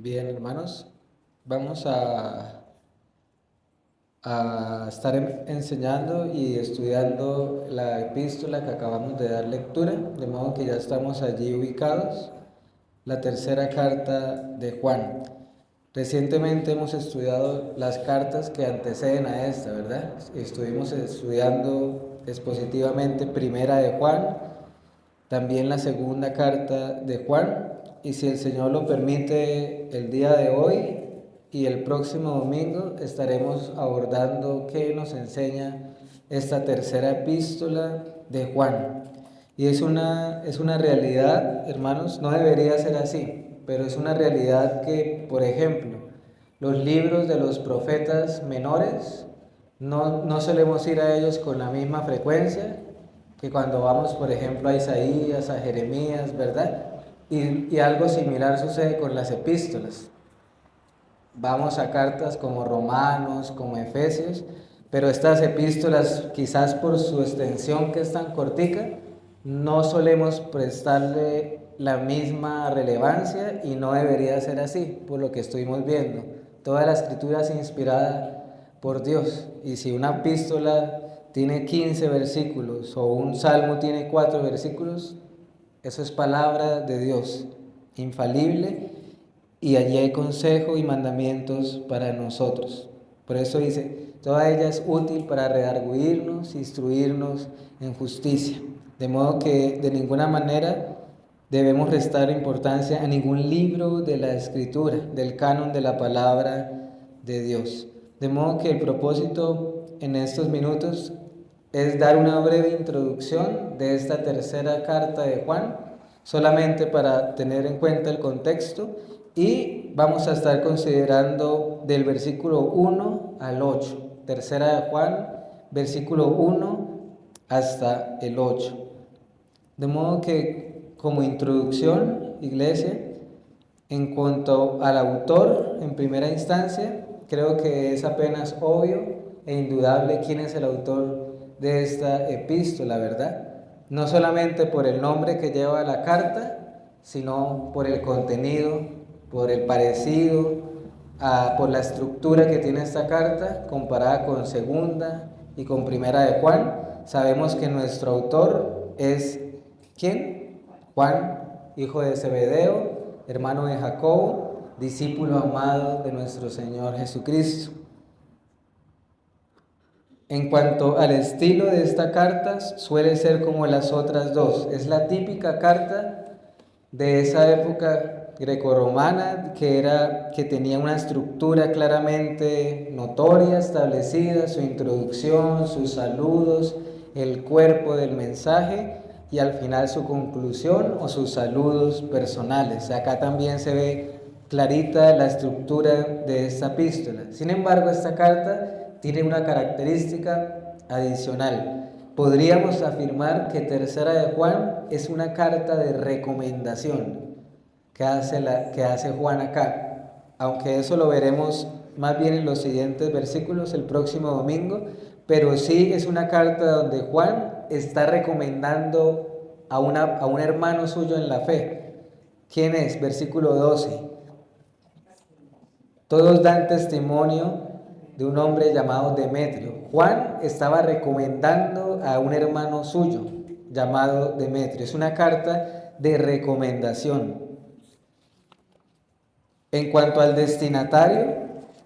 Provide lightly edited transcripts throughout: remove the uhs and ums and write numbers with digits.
Bien, hermanos, vamos a estar enseñando y estudiando la epístola que acabamos de dar lectura, de modo que ya estamos allí ubicados, la tercera carta de Juan. Recientemente hemos estudiado las cartas que anteceden a esta, ¿verdad? Estuvimos estudiando expositivamente primera de Juan, también la segunda carta de Juan, y si el Señor lo permite, el día de hoy y el próximo domingo estaremos abordando qué nos enseña esta tercera epístola de Juan. Y es una realidad, hermanos, no debería ser así, pero es una realidad que, por ejemplo, los libros de los profetas menores, no solemos ir a ellos con la misma frecuencia que cuando vamos, por ejemplo, a Isaías, a Jeremías, ¿verdad? Y algo similar sucede con las epístolas. Vamos a cartas como Romanos, como Efesios, pero estas epístolas, quizás por su extensión que es tan cortica, no solemos prestarle la misma relevancia y no debería ser así, por lo que estuvimos viendo. Toda la escritura es inspirada por Dios, y si una epístola tiene 15 versículos o un salmo tiene 4 versículos, eso es palabra de Dios, infalible, y allí hay consejo y mandamientos para nosotros. Por eso dice, toda ella es útil para redarguirnos, instruirnos en justicia. De modo que de ninguna manera debemos restar importancia a ningún libro de la Escritura, del canon de la palabra de Dios. De modo que el propósito en estos minutos es dar una breve introducción de esta tercera carta de Juan, solamente para tener en cuenta el contexto, y vamos a estar considerando del versículo 1 al 8, tercera de Juan, versículo 1 hasta el 8. De modo que como introducción, iglesia, en cuanto al autor, en primera instancia, creo que es apenas obvio e indudable quién es el autor de esta epístola, ¿verdad? No solamente por el nombre que lleva la carta, sino por el contenido, por el parecido, por la estructura que tiene esta carta comparada con segunda y con primera de Juan. Sabemos que nuestro autor es ¿quién? Juan, hijo de Zebedeo, hermano de Jacobo, discípulo amado de nuestro Señor Jesucristo. En cuanto al estilo de esta carta, suele ser como las otras dos. Es la típica carta de esa época grecorromana que tenía una estructura claramente notoria, establecida, su introducción, sus saludos, el cuerpo del mensaje y al final su conclusión o sus saludos personales. Acá también se ve clarita la estructura de esta epístola. Sin embargo, esta carta tiene una característica adicional. Podríamos afirmar que tercera de Juan es una carta de recomendación que hace Juan acá, aunque eso lo veremos más bien en los siguientes versículos el próximo domingo, pero sí es una carta donde Juan está recomendando a un hermano suyo en la fe. ¿Quién es? Versículo 12. Todos dan testimonio de un hombre llamado Demetrio. Juan estaba recomendando a un hermano suyo llamado Demetrio. Es una carta de recomendación. En cuanto al destinatario,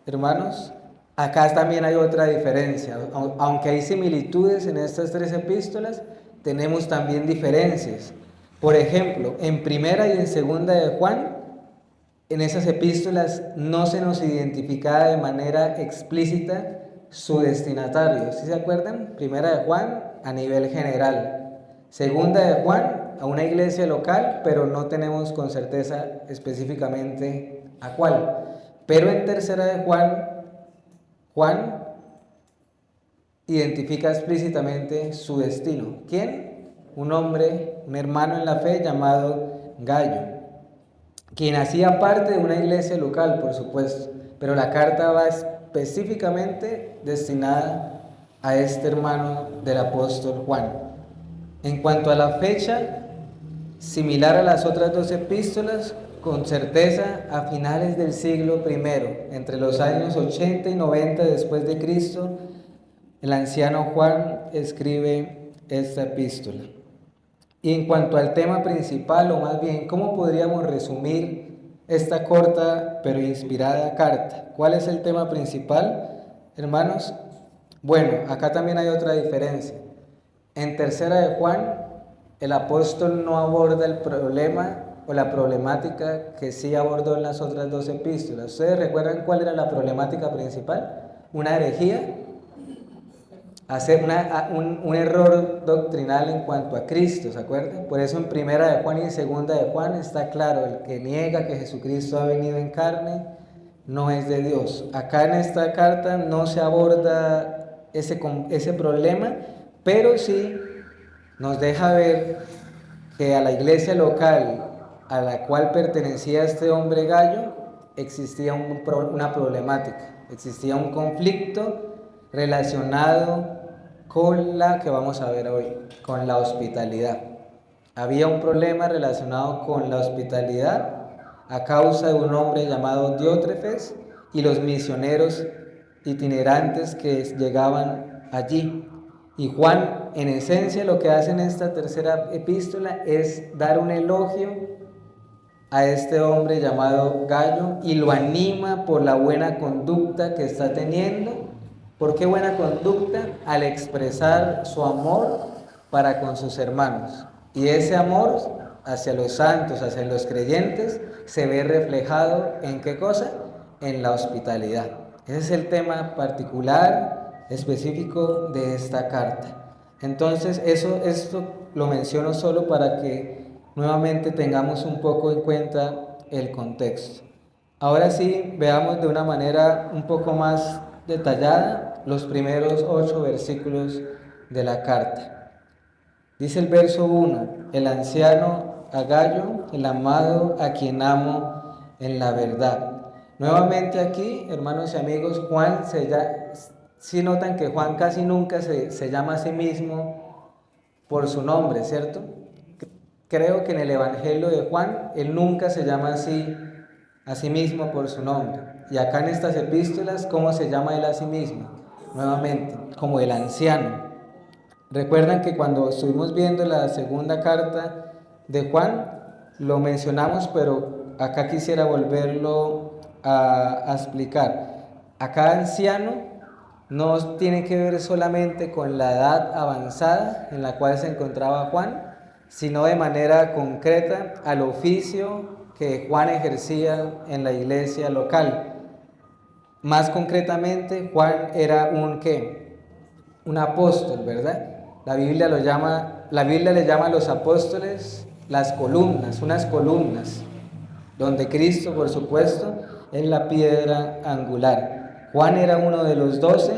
hermanos, acá también hay otra diferencia. Aunque hay similitudes en estas tres epístolas, tenemos también diferencias. Por ejemplo, en primera y en segunda de Juan, en esas epístolas no se nos identificaba de manera explícita su destinatario. ¿Sí se acuerdan? Primera de Juan a nivel general. Segunda de Juan a una iglesia local, pero no tenemos con certeza específicamente a cuál. Pero en tercera de Juan, Juan identifica explícitamente su destino. ¿Quién? Un hombre, un hermano en la fe llamado Gallo, quien hacía parte de una iglesia local, por supuesto, pero la carta va específicamente destinada a este hermano del apóstol Juan. En cuanto a la fecha, similar a las otras dos epístolas, con certeza a finales del siglo I, entre los años 80 y 90 después de Cristo, el anciano Juan escribe esta epístola. Y en cuanto al tema principal, o más bien, ¿cómo podríamos resumir esta corta pero inspirada carta? ¿Cuál es el tema principal, hermanos? Bueno, acá también hay otra diferencia. En tercera de Juan, el apóstol no aborda el problema o la problemática que sí abordó en las otras dos epístolas. ¿Ustedes recuerdan cuál era la problemática principal? Una herejía, hacer un error doctrinal en cuanto a Cristo, ¿se acuerdan? Por eso en primera de Juan y en segunda de Juan está claro, el que niega que Jesucristo ha venido en carne no es de Dios. Acá en esta carta no se aborda ese problema, pero sí nos deja ver que a la iglesia local a la cual pertenecía este hombre Gallo existía una problemática, existía un conflicto relacionado con la que vamos a ver hoy, con la hospitalidad. Había un problema relacionado con la hospitalidad a causa de un hombre llamado Diótrefes y los misioneros itinerantes que llegaban allí. Y Juan, en esencia, lo que hace en esta tercera epístola es dar un elogio a este hombre llamado Gallo y lo anima por la buena conducta que está teniendo. ¿Por qué buena conducta? Al expresar su amor para con sus hermanos. Y ese amor hacia los santos, hacia los creyentes, se ve reflejado ¿en qué cosa? En la hospitalidad. Ese es el tema particular, específico de esta carta. Entonces, esto lo menciono solo para que nuevamente tengamos un poco en cuenta el contexto. Ahora sí, veamos de una manera un poco más detallada los primeros 8 versículos de la carta. Dice el verso 1, el anciano a Gallo, el amado a quien amo en la verdad. Nuevamente aquí, hermanos y amigos, Juan sí notan que Juan casi nunca se llama a sí mismo por su nombre, ¿cierto? Creo que en el Evangelio de Juan, él nunca se llama así a sí mismo por su nombre. Y acá en estas epístolas, ¿cómo se llama él a sí mismo? Nuevamente, como el anciano. Recuerdan que cuando estuvimos viendo la segunda carta de Juan, lo mencionamos, pero acá quisiera volverlo a explicar. Acá anciano no tiene que ver solamente con la edad avanzada en la cual se encontraba Juan, sino de manera concreta al oficio que Juan ejercía en la iglesia local. Más concretamente, Juan era un apóstol, ¿verdad? La Biblia le llama a los apóstoles las columnas, unas columnas, donde Cristo, por supuesto, es la piedra angular. Juan era uno de los 12,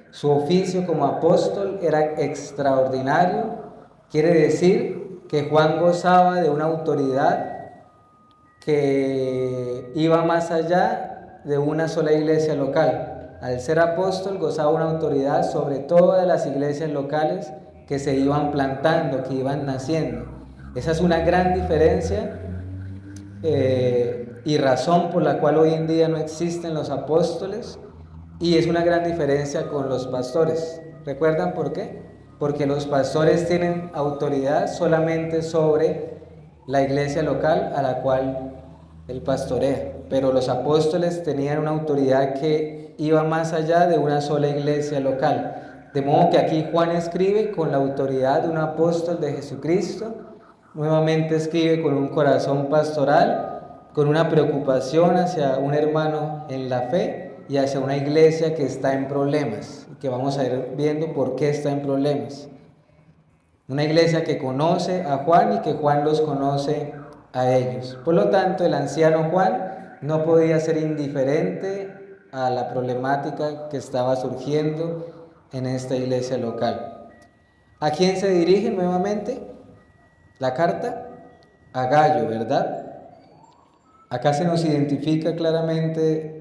su oficio como apóstol era extraordinario, quiere decir que Juan gozaba de una autoridad que iba más allá de una sola iglesia local. Al ser apóstol gozaba una autoridad sobre todas las iglesias locales que se iban plantando, que iban naciendo. Esa es una gran diferencia y razón por la cual hoy en día no existen los apóstoles, y es una gran diferencia con los pastores. ¿Recuerdan por qué? Porque los pastores tienen autoridad solamente sobre la iglesia local a la cual él pastorea, pero los apóstoles tenían una autoridad que iba más allá de una sola iglesia local. De modo que aquí Juan escribe con la autoridad de un apóstol de Jesucristo, nuevamente escribe con un corazón pastoral, con una preocupación hacia un hermano en la fe y hacia una iglesia que está en problemas, que vamos a ir viendo por qué está en problemas. Una iglesia que conoce a Juan y que Juan los conoce a ellos. Por lo tanto, el anciano Juan no podía ser indiferente a la problemática que estaba surgiendo en esta iglesia local. ¿A quién se dirige nuevamente la carta? A Gallo, ¿verdad? Acá se nos identifica claramente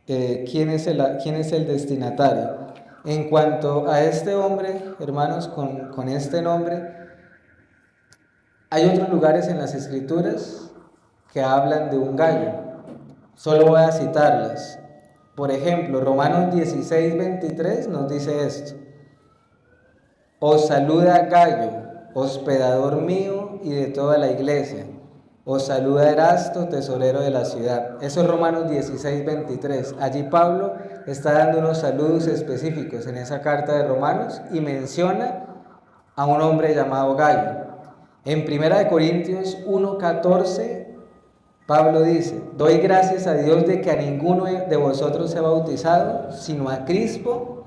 quién es el destinatario. En cuanto a este hombre, hermanos, con este nombre, hay otros lugares en las Escrituras que hablan de un gallo. Solo voy a citarlas. Por ejemplo, Romanos 16:23 nos dice esto: os saluda Gallo, hospedador mío y de toda la iglesia. Os saluda Erasto, tesorero de la ciudad. Eso es Romanos 16:23. Allí Pablo está dando unos saludos específicos en esa carta de Romanos y menciona a un hombre llamado Gallo. En 1 Corintios 1:14, Pablo dice: doy gracias a Dios de que a ninguno de vosotros he bautizado, sino a Crispo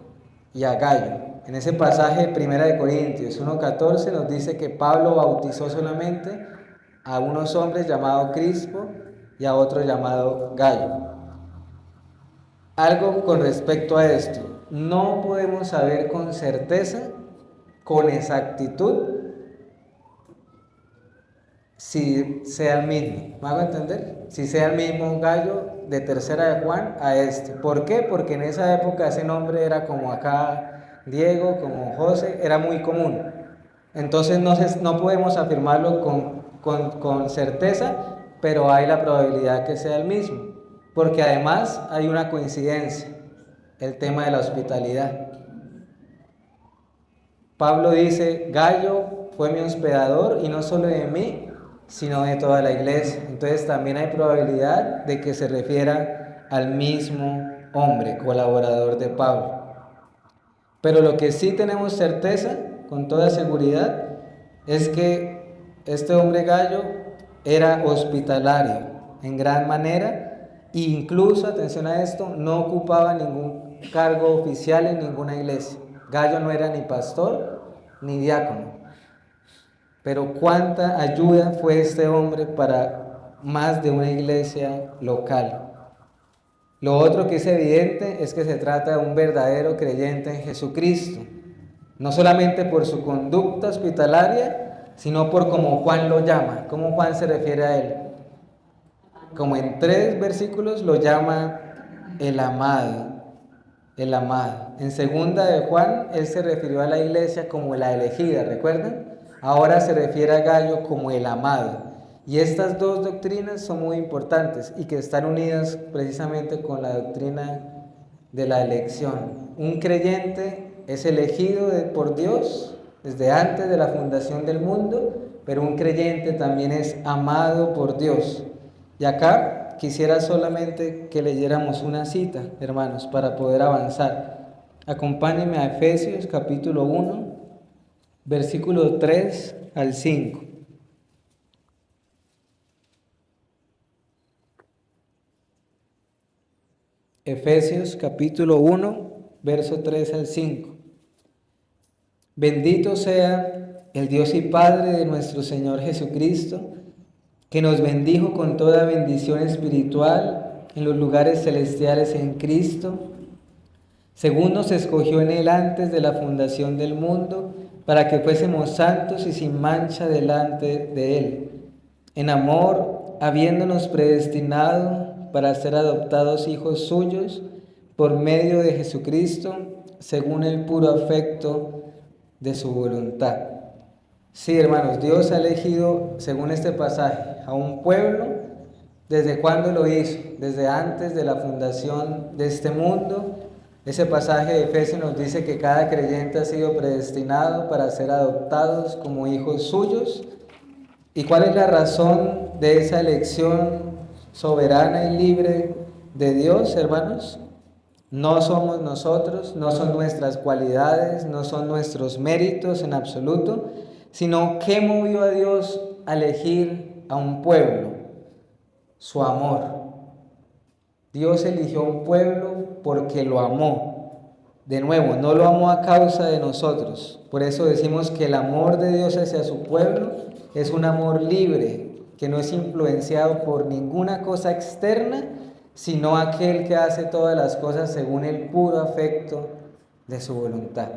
y a Gallo. En ese pasaje de 1 Corintios 1:14 nos dice que Pablo bautizó solamente a unos hombres llamados Crispo y a otro llamado Gallo. Algo con respecto a esto: no podemos saber con certeza, con exactitud, si sea el mismo. ¿Me hago entender? Si sea el mismo Gallo de Tercera de Juan a este. ¿Por qué? Porque en esa época ese nombre era como acá Diego, como José, era muy común. Entonces no podemos afirmarlo con certeza, pero hay la probabilidad que sea el mismo. Porque además hay una coincidencia: el tema de la hospitalidad. Pablo dice: Gallo fue mi hospedador, y no solo de mí, sino de toda la iglesia. Entonces también hay probabilidad de que se refiera al mismo hombre, colaborador de Pablo. Pero lo que sí tenemos certeza, con toda seguridad, es que este hombre Gallo era hospitalario en gran manera, e incluso, atención a esto, no ocupaba ningún cargo oficial en ninguna iglesia. Gallo no era ni pastor ni diácono. Pero cuánta ayuda fue este hombre para más de una iglesia local. Lo otro que es evidente es que se trata de un verdadero creyente en Jesucristo, no solamente por su conducta hospitalaria, sino por cómo Juan lo llama, cómo Juan se refiere a él. Como en 3 versículos lo llama el amado, el amado. En 2 de Juan, él se refirió a la iglesia como la elegida, ¿recuerdan? Ahora se refiere a Gallo como el amado. Y estas dos doctrinas son muy importantes y que están unidas precisamente con la doctrina de la elección. Un creyente es elegido por Dios desde antes de la fundación del mundo, pero un creyente también es amado por Dios. Y acá quisiera solamente que leyéramos una cita, hermanos, para poder avanzar. Acompáñenme a Efesios capítulo 1, versículo 3 al 5. Efesios capítulo 1, verso 3 al 5. Bendito sea el Dios y Padre de nuestro Señor Jesucristo, que nos bendijo con toda bendición espiritual en los lugares celestiales en Cristo, según nos escogió en Él antes de la fundación del mundo, para que fuésemos santos y sin mancha delante de Él, en amor, habiéndonos predestinado para ser adoptados hijos suyos por medio de Jesucristo, según el puro afecto de su voluntad. Sí, hermanos, Dios ha elegido, según este pasaje, a un pueblo. ¿Desde cuándo lo hizo? Desde antes de la fundación de este mundo. Ese pasaje de Efesios nos dice que cada creyente ha sido predestinado para ser adoptados como hijos suyos. ¿Y cuál es la razón de esa elección soberana y libre de Dios, hermanos? No somos nosotros, no son nuestras cualidades, no son nuestros méritos en absoluto, sino ¿qué movió a Dios a elegir a un pueblo? Su amor. Dios eligió a un pueblo porque lo amó. De nuevo, no lo amó a causa de nosotros. Por eso decimos que el amor de Dios hacia su pueblo es un amor libre, que no es influenciado por ninguna cosa externa, sino aquel que hace todas las cosas según el puro afecto de su voluntad.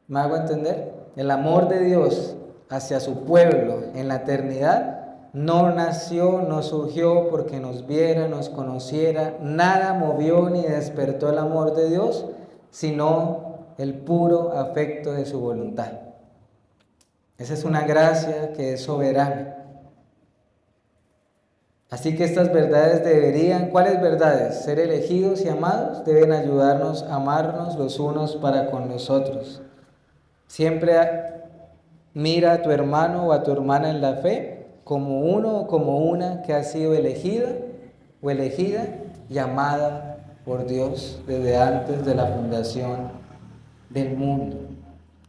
¿Me hago entender? El amor de Dios hacia su pueblo en la eternidad no nació, no surgió porque nos viera, nos conociera, nada movió ni despertó el amor de Dios, sino el puro afecto de su voluntad. Esa es una gracia que es soberana. Así que estas verdades deberían, ¿cuáles verdades? Ser elegidos y amados, deben ayudarnos a amarnos los unos para con los otros. Siempre mira a tu hermano o a tu hermana en la fe como uno o como una que ha sido elegida o elegida y amada por Dios desde antes de la fundación del mundo.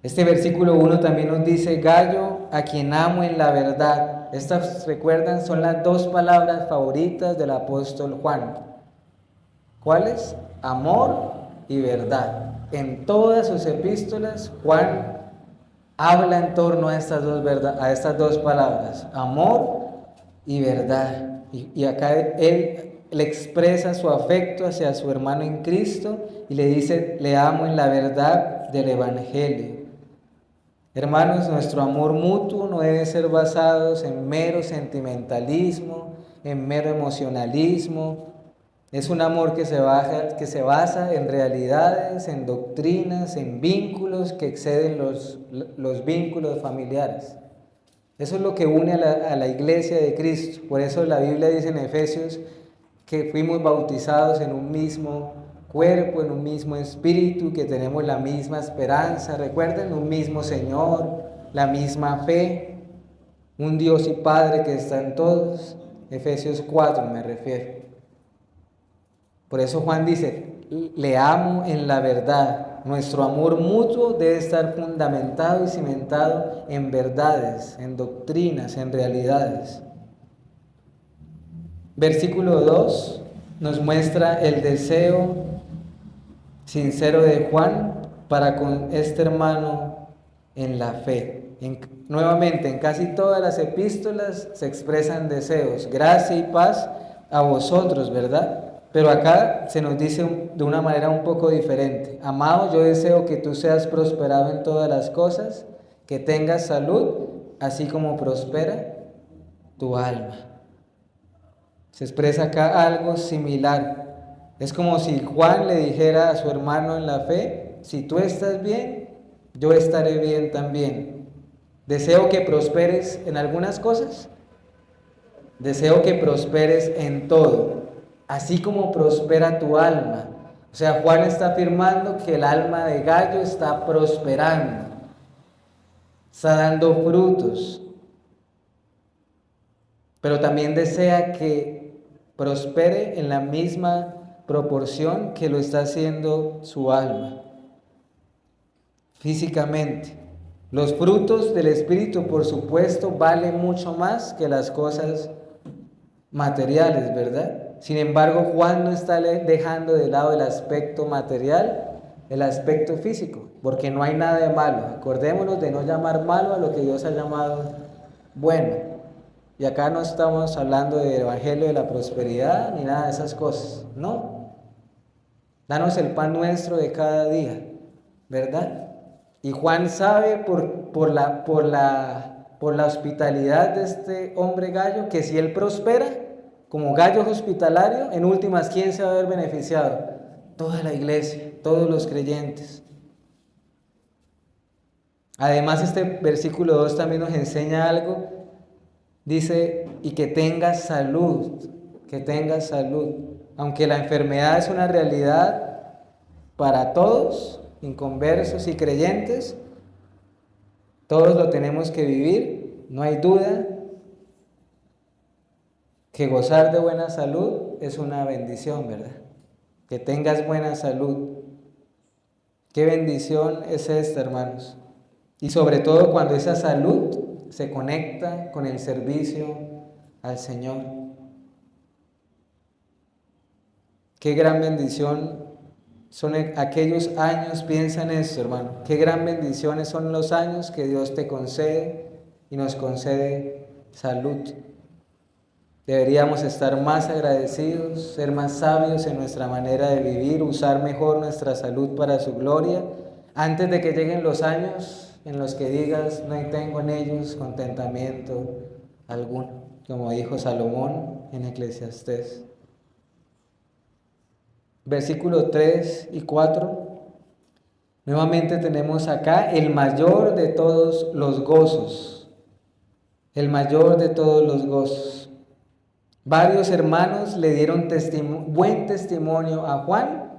Este versículo 1 también nos dice, Gallo, a quien amo en la verdad. Estas, recuerdan, son las dos palabras favoritas del apóstol Juan. ¿Cuáles? Amor y verdad. En todas sus epístolas, Juan habla en torno a estas dos palabras, amor y verdad. Y acá él le expresa su afecto hacia su hermano en Cristo y le dice, le amo en la verdad del Evangelio. Hermanos, nuestro amor mutuo no debe ser basado en mero sentimentalismo, en mero emocionalismo. Es un amor que se basa en realidades, en doctrinas, en vínculos que exceden los vínculos familiares. Eso es lo que une a la iglesia de Cristo. Por eso la Biblia dice en Efesios que fuimos bautizados en un mismo cuerpo, en un mismo espíritu, que tenemos la misma esperanza. Recuerden, un mismo Señor, la misma fe, un Dios y Padre que está en todos. Efesios 4 me refiero. Por eso Juan dice, le amo en la verdad. Nuestro amor mutuo debe estar fundamentado y cimentado en verdades, en doctrinas, en realidades. Versículo 2 nos muestra el deseo sincero de Juan para con este hermano en la fe. Nuevamente, en casi todas las epístolas se expresan deseos, gracia y paz a vosotros, ¿verdad? Pero acá se nos dice de una manera un poco diferente. Amado, yo deseo que tú seas prosperado en todas las cosas, que tengas salud, así como prospera tu alma. Se expresa acá algo similar. Es como si Juan le dijera a su hermano en la fe, si tú estás bien, yo estaré bien también. Deseo que prosperes en algunas cosas. Deseo que prosperes en todo, así como prospera tu alma. O sea, Juan está afirmando que el alma de Gallo está prosperando, está dando frutos, pero también desea que prospere en la misma proporción que lo está haciendo su alma, físicamente. Los frutos del Espíritu, por supuesto, valen mucho más que las cosas materiales, ¿verdad? Sin embargo, Juan no está dejando de lado el aspecto material, el aspecto físico, porque no hay nada de malo. Acordémonos de no llamar malo a lo que Dios ha llamado bueno. Y acá no estamos hablando del evangelio de la prosperidad ni nada de esas cosas, no. Danos el pan nuestro de cada día, ¿verdad? Y Juan sabe por la hospitalidad de este hombre Gallo que si él prospera, como Gallo hospitalario, en últimas, ¿quién se va a ver beneficiado? Toda la iglesia, todos los creyentes. Además, este versículo 2 también nos enseña algo. Dice, y que tengas salud, que tengas salud. Aunque la enfermedad es una realidad para todos, inconversos y creyentes, todos lo tenemos que vivir, no hay duda que gozar de buena salud es una bendición, ¿verdad? Que tengas buena salud. ¿Qué bendición es esta, hermanos? Y sobre todo cuando esa salud se conecta con el servicio al Señor. Qué gran bendición son aquellos años, piensa en esto, hermano. Qué gran bendiciones son los años que Dios te concede y nos concede salud. Deberíamos estar más agradecidos, ser más sabios en nuestra manera de vivir, usar mejor nuestra salud para su gloria, antes de que lleguen los años en los que digas, no tengo en ellos contentamiento alguno, como dijo Salomón en Eclesiastés. Versículos 3 y 4, nuevamente tenemos acá el mayor de todos los gozos, el mayor de todos los gozos. Varios hermanos le dieron buen testimonio a Juan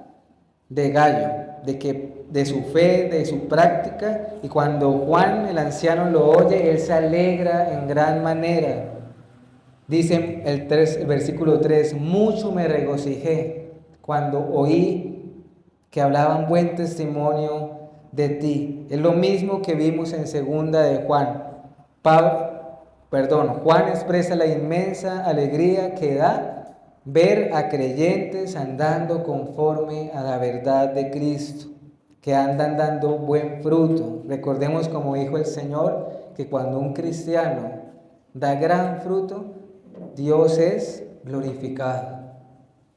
de Gallo, de su fe, de su práctica, y cuando Juan, el anciano, lo oye, él se alegra en gran manera. Dice el versículo 3, mucho me regocijé cuando oí que hablaban buen testimonio de ti. Es lo mismo que vimos en segunda de Juan. Juan expresa la inmensa alegría que da ver a creyentes andando conforme a la verdad de Cristo, que andan dando buen fruto. Recordemos, como dijo el Señor, que cuando un cristiano da gran fruto, Dios es glorificado.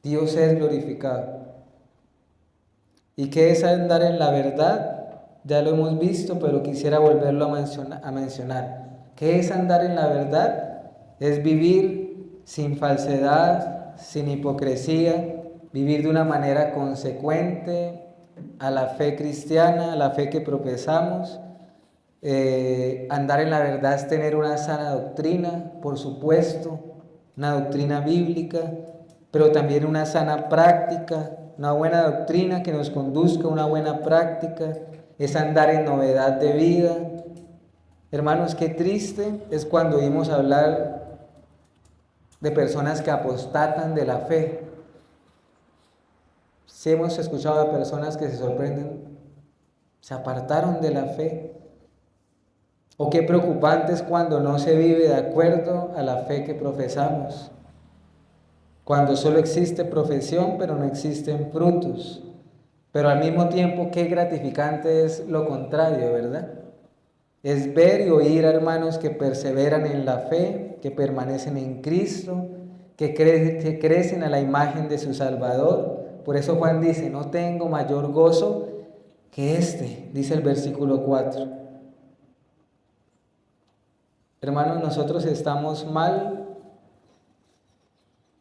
Dios es glorificado. ¿Y qué es andar en la verdad? Ya lo hemos visto, pero quisiera volverlo a mencionar. ¿Qué es andar en la verdad? Es vivir sin falsedad, sin hipocresía, vivir de una manera consecuente a la fe cristiana, a la fe que profesamos. Andar en la verdad es tener una sana doctrina, por supuesto, una doctrina bíblica, pero también una sana práctica, una buena doctrina que nos conduzca a una buena práctica, es andar en novedad de vida. Hermanos, qué triste es cuando oímos hablar de personas que apostatan de la fe. Sí hemos escuchado de personas que se sorprenden, se apartaron de la fe. O qué preocupante es cuando no se vive de acuerdo a la fe que profesamos. Cuando solo existe profesión, pero no existen frutos. Pero al mismo tiempo, qué gratificante es lo contrario, ¿verdad? Es ver y oír a hermanos que perseveran en la fe, que permanecen en Cristo, que crecen a la imagen de su Salvador. Por eso Juan dice, no tengo mayor gozo que este, dice el versículo 4. Hermanos, nosotros estamos mal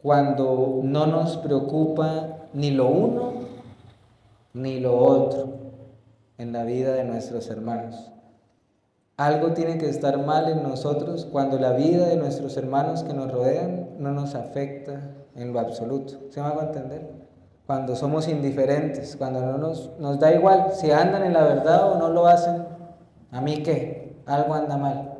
cuando no nos preocupa ni lo uno ni lo otro en la vida de nuestros hermanos. Algo tiene que estar mal en nosotros cuando la vida de nuestros hermanos que nos rodean no nos afecta en lo absoluto. ¿Se me va a entender? Cuando somos indiferentes, cuando no nos da igual si andan en la verdad o no lo hacen, ¿a mí qué? Algo anda mal.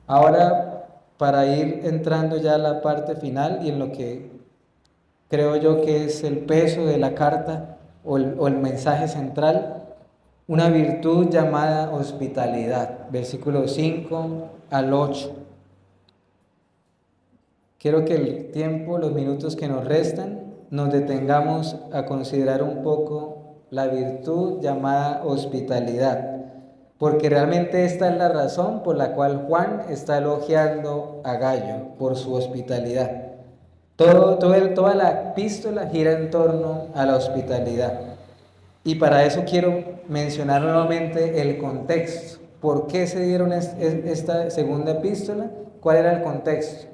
Ahora, para ir entrando ya a la parte final y en lo que creo yo que es el peso de la carta o el mensaje central, una virtud llamada hospitalidad, versículos 5 al 8. Quiero que el tiempo, los minutos que nos restan, nos detengamos a considerar un poco la virtud llamada hospitalidad, porque realmente esta es la razón por la cual Juan está elogiando a Gallo, por su hospitalidad. Toda la epístola gira en torno a la hospitalidad. Y para eso quiero mencionar nuevamente el contexto. ¿Por qué se dieron esta segunda epístola? ¿Cuál era el contexto?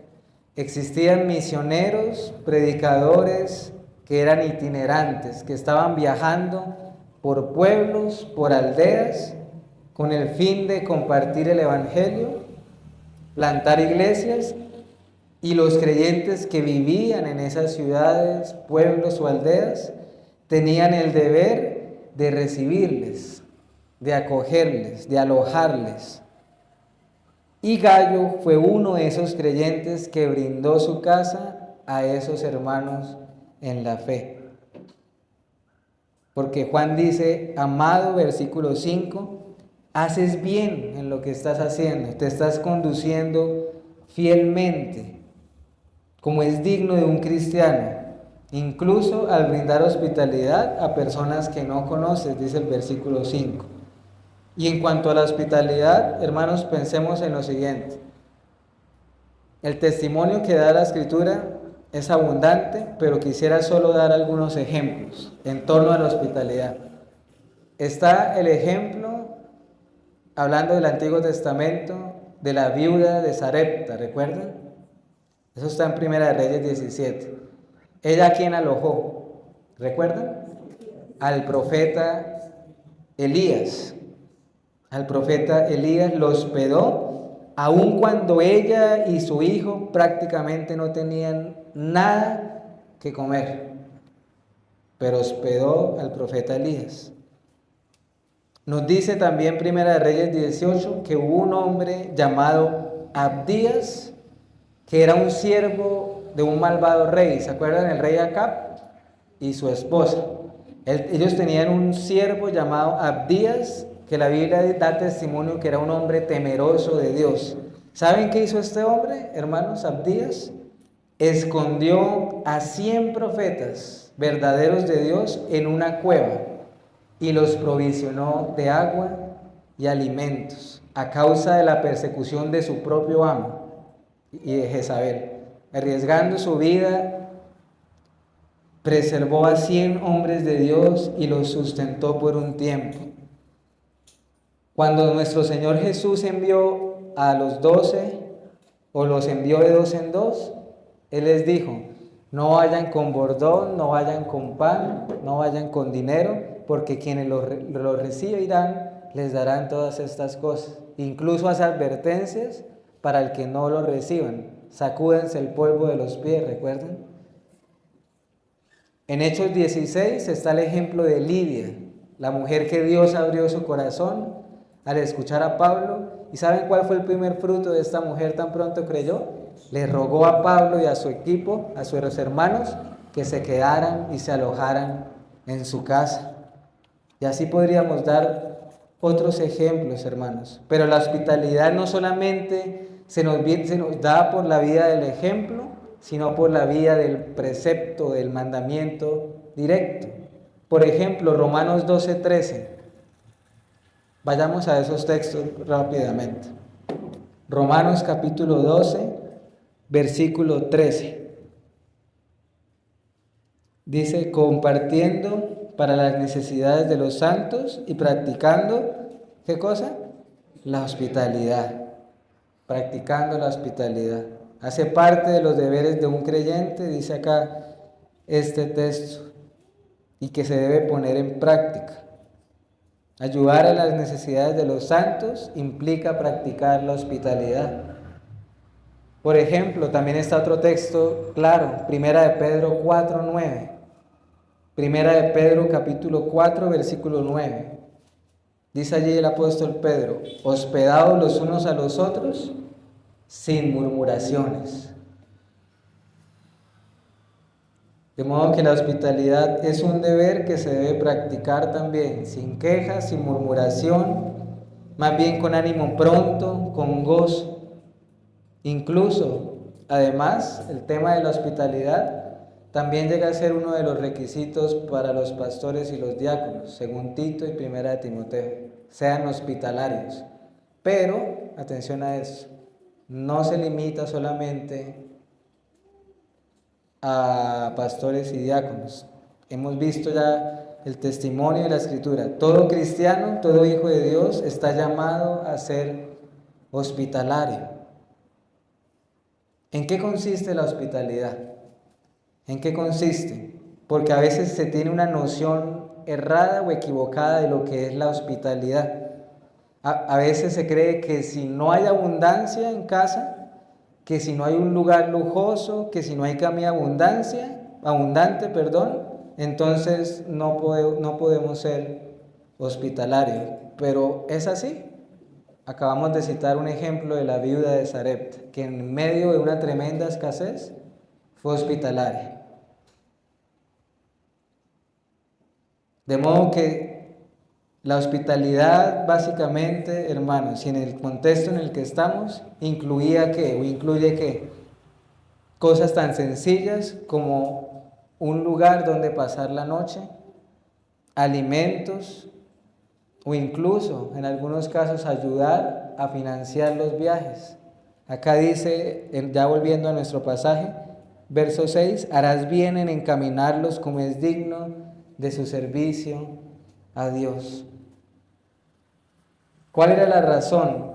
Existían misioneros, predicadores que eran itinerantes, que estaban viajando por pueblos, por aldeas, con el fin de compartir el evangelio, plantar iglesias, y los creyentes que vivían en esas ciudades, pueblos o aldeas tenían el deber de recibirles, de acogerles, de alojarles. Y Gallo fue uno de esos creyentes que brindó su casa a esos hermanos en la fe. Porque Juan dice, amado, versículo 5, haces bien en lo que estás haciendo, te estás conduciendo fielmente, como es digno de un cristiano, incluso al brindar hospitalidad a personas que no conoces, dice el versículo 5. Y en cuanto a la hospitalidad, hermanos, pensemos en lo siguiente. El testimonio que da la Escritura es abundante, pero quisiera solo dar algunos ejemplos en torno a la hospitalidad. Está el ejemplo, hablando del Antiguo Testamento, de la viuda de Sarepta, ¿recuerdan? Eso está en Primera de Reyes 17. ¿Ella a quién alojó? ¿Recuerdan? Al profeta Elías. Al profeta Elías lo hospedó aun cuando ella y su hijo prácticamente no tenían nada que comer, pero hospedó al profeta Elías. Nos dice también Primera de Reyes 18 que hubo un hombre llamado Abdías, que era un siervo de un malvado rey. ¿Se acuerdan? El rey Acab y su esposa. Ellos tenían un siervo llamado Abdías, que la Biblia da testimonio que era un hombre temeroso de Dios. ¿Saben qué hizo este hombre, hermanos? Abdías escondió a 100 profetas verdaderos de Dios en una cueva y los provisionó de agua y alimentos a causa de la persecución de su propio amo y de Jezabel. Arriesgando su vida, preservó a 100 hombres de Dios y los sustentó por un tiempo. Cuando nuestro Señor Jesús envió a los 12, o los envió de 2 en 2, Él les dijo: no vayan con bordón, no vayan con pan, no vayan con dinero, porque quienes lo recibirán les darán todas estas cosas. Incluso hace advertencias para el que no lo reciban. Sacúdense el polvo de los pies, ¿recuerdan? En Hechos 16 está el ejemplo de Lidia, la mujer que Dios abrió su corazón al escuchar a Pablo. ¿Y saben cuál fue el primer fruto de esta mujer tan pronto creyó? Le rogó a Pablo y a su equipo, a sus hermanos, que se quedaran y se alojaran en su casa. Y así podríamos dar otros ejemplos, hermanos. Pero la hospitalidad no solamente se nos da por la vía del ejemplo, sino por la vía del precepto, del mandamiento directo. Por ejemplo, Romanos 12:13. Vayamos a esos textos rápidamente. Romanos capítulo 12, versículo 13. Dice: compartiendo para las necesidades de los santos y practicando, ¿qué cosa? La hospitalidad. Practicando la hospitalidad. Hace parte de los deberes de un creyente, dice acá este texto, y que se debe poner en práctica. Ayudar a las necesidades de los santos implica practicar la hospitalidad. Por ejemplo, también está otro texto claro, Primera de Pedro 4:9. Primera de Pedro capítulo 4, versículo 9. Dice allí el apóstol Pedro: hospedados los unos a los otros sin murmuraciones. De modo que la hospitalidad es un deber que se debe practicar también, sin quejas, sin murmuración, más bien con ánimo pronto, con gozo. Incluso, además, el tema de la hospitalidad también llega a ser uno de los requisitos para los pastores y los diáconos, según Tito y Primera de Timoteo. Sean hospitalarios. Pero, atención a eso, no se limita solamente a pastores y diáconos. Hemos visto ya el testimonio de la Escritura. Todo cristiano, todo hijo de Dios está llamado a ser hospitalario. ¿En qué consiste la hospitalidad? ¿En qué consiste? Porque a veces se tiene una noción errada o equivocada de lo que es la hospitalidad. A veces se cree que si no hay abundancia en casa, que si no hay un lugar lujoso, que si no hay comida abundante, entonces no podemos ser hospitalarios. Pero es así. Acabamos de citar un ejemplo de la viuda de Sarepta, que en medio de una tremenda escasez fue hospitalaria. De modo que la hospitalidad, básicamente, hermanos, y en el contexto en el que estamos, incluye qué? Cosas tan sencillas como un lugar donde pasar la noche, alimentos, o incluso, en algunos casos, ayudar a financiar los viajes. Acá dice, ya volviendo a nuestro pasaje, verso 6, harás bien en encaminarlos como es digno de su servicio a Dios. ¿Cuál era la razón?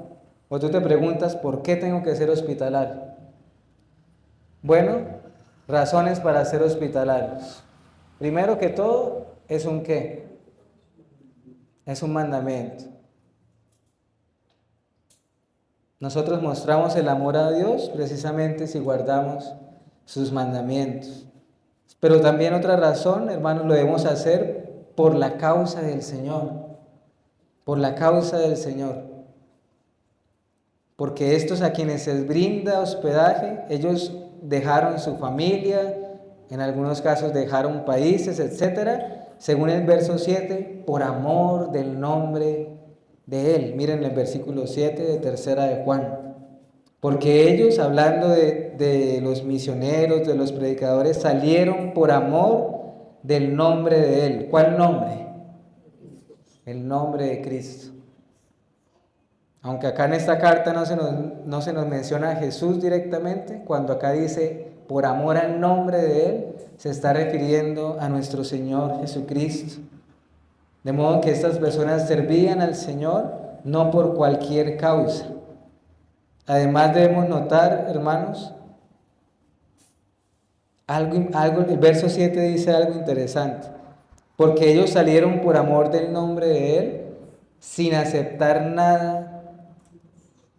O tú te preguntas, ¿por qué tengo que ser hospitalario? Bueno, razones para ser hospitalarios. Primero que todo, ¿es un qué? Es un mandamiento. Nosotros mostramos el amor a Dios precisamente si guardamos sus mandamientos. Pero también otra razón, hermanos, lo debemos hacer por la causa del Señor. Por la causa del Señor. Porque estos a quienes se les brinda hospedaje, ellos dejaron su familia, en algunos casos dejaron países, etc. Según el verso 7, por amor del nombre de Él. Miren el versículo 7 de tercera de Juan. Porque ellos, hablando de los misioneros, de los predicadores, salieron por amor del nombre de Él. ¿Cuál nombre? El nombre de Cristo. Aunque acá en esta carta no se nos menciona a Jesús directamente, cuando acá dice por amor al nombre de Él, se está refiriendo a nuestro Señor Jesucristo. De modo que estas personas servían al Señor no por cualquier causa. Además debemos notar, hermanos, el verso 7 dice algo interesante. Porque ellos salieron por amor del nombre de Él sin aceptar nada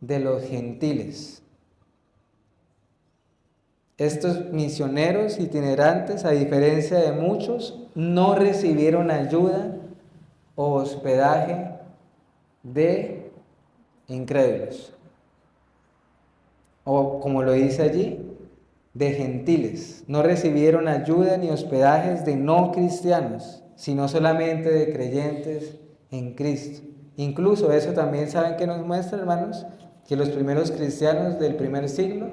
de los gentiles. Estos misioneros itinerantes, a diferencia de muchos, no recibieron ayuda o hospedaje de incrédulos. O como lo dice allí, de gentiles. No recibieron ayuda ni hospedajes de no cristianos, sino solamente de creyentes en Cristo. Incluso eso también, ¿saben qué nos muestra, hermanos? Que los primeros cristianos del primer siglo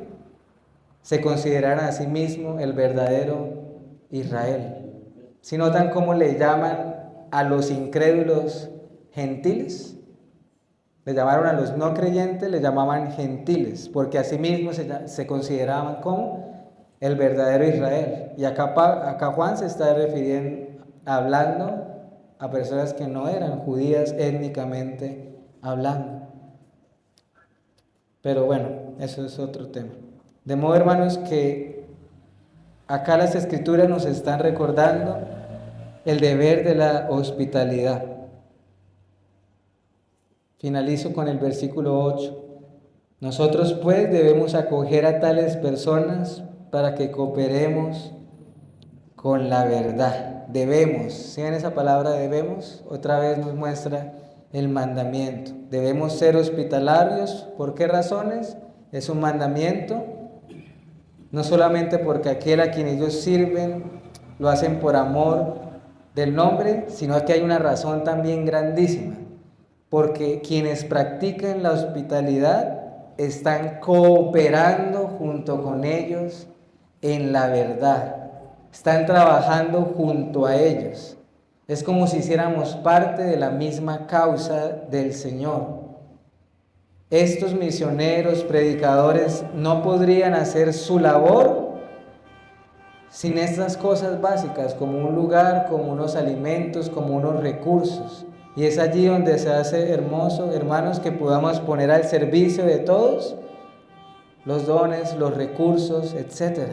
se consideraran a sí mismos el verdadero Israel. Si notan cómo le llaman a los incrédulos gentiles, le llamaron a los no creyentes, le llamaban gentiles, porque a sí mismos se consideraban como el verdadero Israel. Y acá Juan se está hablando a personas que no eran judías étnicamente hablando. Pero bueno, eso es otro tema. De modo, hermanos, que acá las Escrituras nos están recordando el deber de la hospitalidad. Finalizo con el versículo 8. Nosotros pues debemos acoger a tales personas para que cooperemos con la verdad. Debemos, ¿sí ven esa palabra debemos? Otra vez nos muestra el mandamiento. Debemos ser hospitalarios. ¿Por qué razones? Es un mandamiento. No solamente porque aquel a quien ellos sirven lo hacen por amor del nombre, sino que hay una razón también grandísima. Porque quienes practican la hospitalidad están cooperando junto con ellos en la verdad. Están trabajando junto a ellos. Es como si hiciéramos parte de la misma causa del Señor. Estos misioneros, predicadores, no podrían hacer su labor sin estas cosas básicas, como un lugar, como unos alimentos, como unos recursos. Y es allí donde se hace hermoso, hermanos, que podamos poner al servicio de todos los dones, los recursos, etc.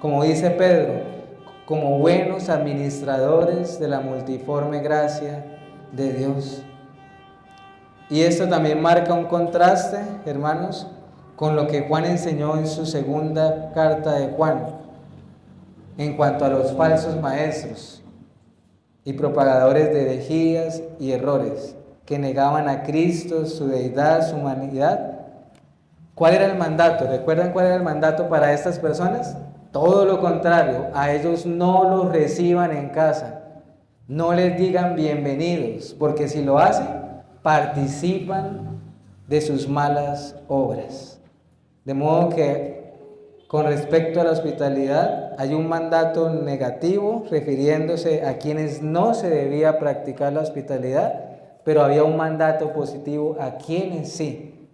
Como dice Pedro, como buenos administradores de la multiforme gracia de Dios. Y esto también marca un contraste, hermanos, con lo que Juan enseñó en su segunda carta de Juan, en cuanto a los falsos maestros y propagadores de herejías y errores, que negaban a Cristo, su deidad, su humanidad. ¿Cuál era el mandato? ¿Recuerdan cuál era el mandato para estas personas? Todo lo contrario, a ellos no los reciban en casa, no les digan bienvenidos, porque si lo hacen, participan de sus malas obras. De modo que con respecto a la hospitalidad, hay un mandato negativo refiriéndose a quienes no se debía practicar la hospitalidad, pero había un mandato positivo a quienes sí.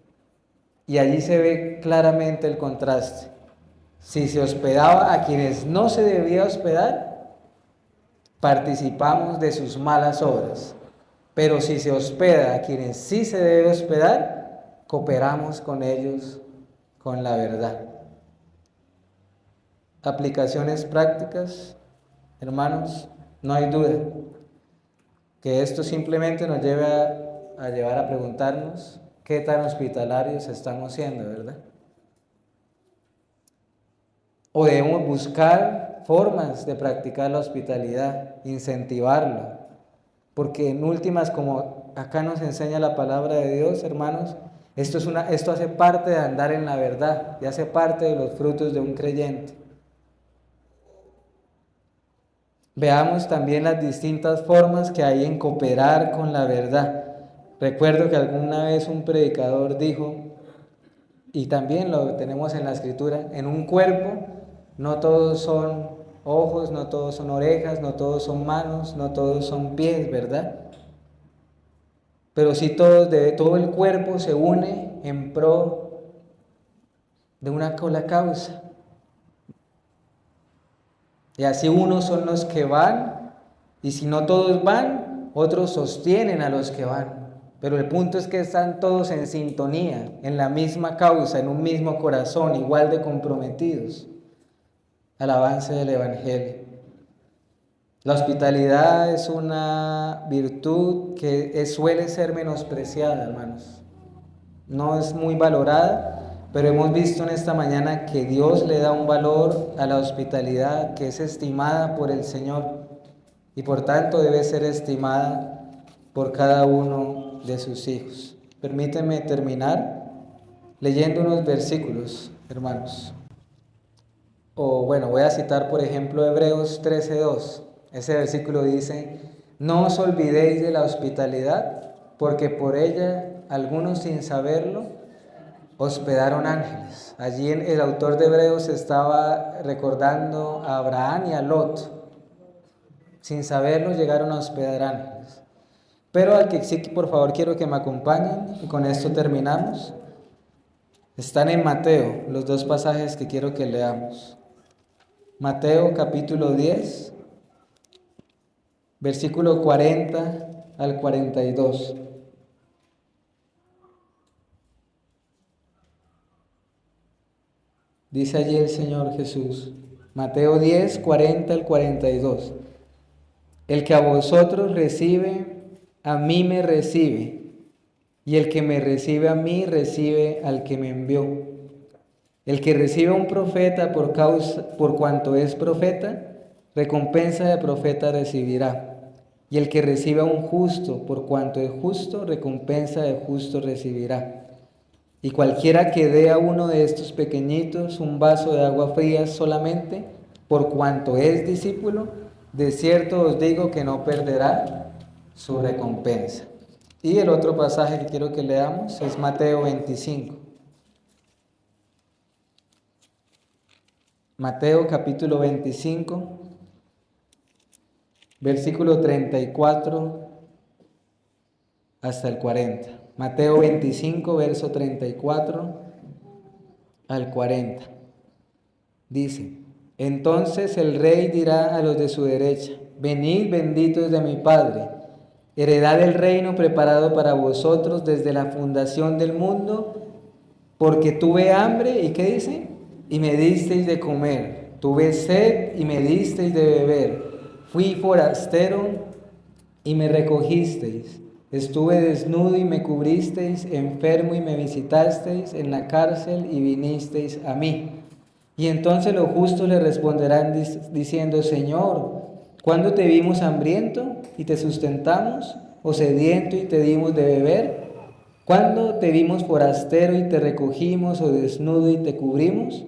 Y allí se ve claramente el contraste. Si se hospedaba a quienes no se debía hospedar, participamos de sus malas obras. Pero si se hospeda a quienes sí se debe hospedar, cooperamos con ellos con la verdad. Aplicaciones prácticas, hermanos, no hay duda que esto simplemente nos lleva a llevar a preguntarnos qué tan hospitalarios estamos siendo, ¿verdad? O debemos buscar formas de practicar la hospitalidad, incentivarlo, porque en últimas, como acá nos enseña la palabra de Dios, hermanos, esto hace parte de andar en la verdad y hace parte de los frutos de un creyente. Veamos también las distintas formas que hay en cooperar con la verdad. Recuerdo que alguna vez un predicador dijo, y también lo tenemos en la escritura, en un cuerpo no todos son ojos, no todos son orejas, no todos son manos, no todos son pies, ¿verdad? Pero sí todo el cuerpo se une en pro de una sola causa. Y así unos son los que van, y si no todos van, otros sostienen a los que van. Pero el punto es que están todos en sintonía, en la misma causa, en un mismo corazón, igual de comprometidos al avance del Evangelio. La hospitalidad es una virtud que suele ser menospreciada, hermanos. No es muy valorada, pero hemos visto en esta mañana que Dios le da un valor a la hospitalidad que es estimada por el Señor y por tanto debe ser estimada por cada uno de sus hijos. Permíteme terminar leyendo unos versículos, hermanos. Voy a citar por ejemplo Hebreos 13:2. Ese versículo dice: no os olvidéis de la hospitalidad, porque por ella algunos sin saberlo hospedaron ángeles. Allí el autor de Hebreos estaba recordando a Abraham y a Lot. Sin saberlo llegaron a hospedar ángeles. Pero al que sí, por favor, quiero que me acompañen y con esto terminamos. Están en Mateo los dos pasajes que quiero que leamos. Mateo capítulo 10, versículo 40 al 42. Dice allí el Señor Jesús, Mateo 10, 40 al 42. El que a vosotros recibe, a mí me recibe, y el que me recibe a mí, recibe al que me envió. El que recibe a un profeta por cuanto es profeta, recompensa de profeta recibirá. Y el que recibe a un justo por cuanto es justo, recompensa de justo recibirá. Y cualquiera que dé a uno de estos pequeñitos un vaso de agua fría solamente, por cuanto es discípulo, de cierto os digo que no perderá su recompensa. Y el otro pasaje que quiero que leamos es Mateo 25. Mateo capítulo 25, versículo 34 hasta el 40. Mateo 25, verso 34 al 40. Dice: entonces el rey dirá a los de su derecha: venid benditos de mi Padre, heredad el reino preparado para vosotros desde la fundación del mundo, porque tuve hambre, ¿y qué dice? Y me disteis de comer, tuve sed y me disteis de beber, fui forastero y me recogisteis, estuve desnudo y me cubristeis, enfermo y me visitasteis, en la cárcel y vinisteis a mí. Y entonces los justos le responderán diciendo: Señor, ¿cuándo te vimos hambriento y te sustentamos, o sediento y te dimos de beber? ¿Cuándo te vimos forastero y te recogimos, o desnudo y te cubrimos?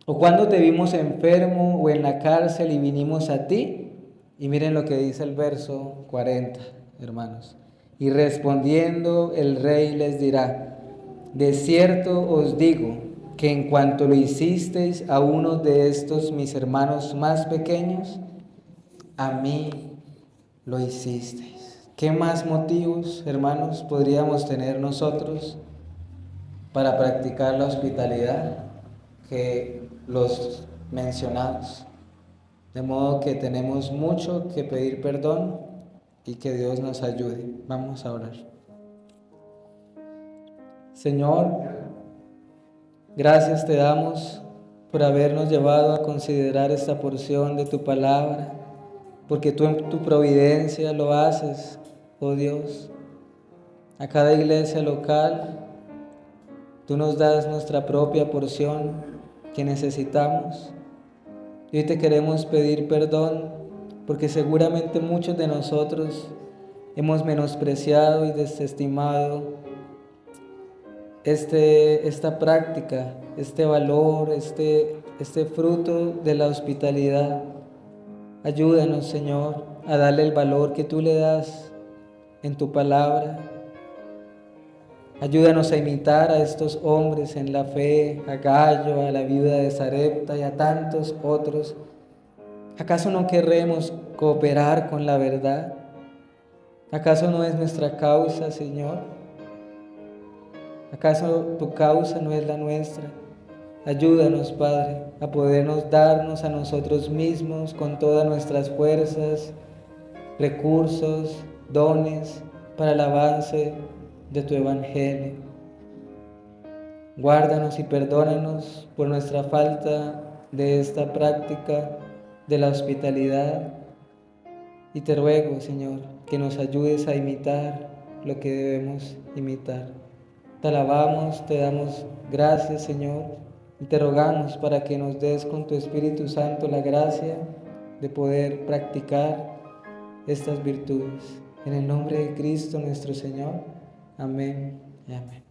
¿O cuándo te vimos enfermo o en la cárcel y vinimos a ti? Y miren lo que dice el verso 40, hermanos. Y respondiendo el rey les dirá: de cierto os digo que en cuanto lo hicisteis a uno de estos mis hermanos más pequeños, a mí lo hicisteis. ¿Qué más motivos, hermanos, podríamos tener nosotros para practicar la hospitalidad que los mencionados? De modo que tenemos mucho que pedir perdón y que Dios nos ayude. Vamos a orar. Señor, gracias te damos por habernos llevado a considerar esta porción de tu palabra, porque tú en tu providencia lo haces, oh Dios. A cada iglesia local Tú nos das nuestra propia porción que necesitamos. Y hoy te queremos pedir perdón porque seguramente muchos de nosotros hemos menospreciado y desestimado esta práctica, este valor, este fruto de la hospitalidad. Ayúdanos, Señor, a darle el valor que tú le das en tu palabra. Ayúdanos a imitar a estos hombres en la fe, a Gallo, a la viuda de Sarepta y a tantos otros. ¿Acaso no querremos cooperar con la verdad? ¿Acaso no es nuestra causa, Señor? ¿Acaso tu causa no es la nuestra? Ayúdanos, Padre, a podernos darnos a nosotros mismos con todas nuestras fuerzas, recursos, dones para el avance de tu Evangelio. Guárdanos y perdónanos por nuestra falta de esta práctica de la hospitalidad. Y te ruego, Señor, que nos ayudes a imitar lo que debemos imitar. Te alabamos, te damos gracias, Señor, y te rogamos para que nos des con tu Espíritu Santo la gracia de poder practicar estas virtudes. En el nombre de Cristo nuestro Señor. Amén y amén.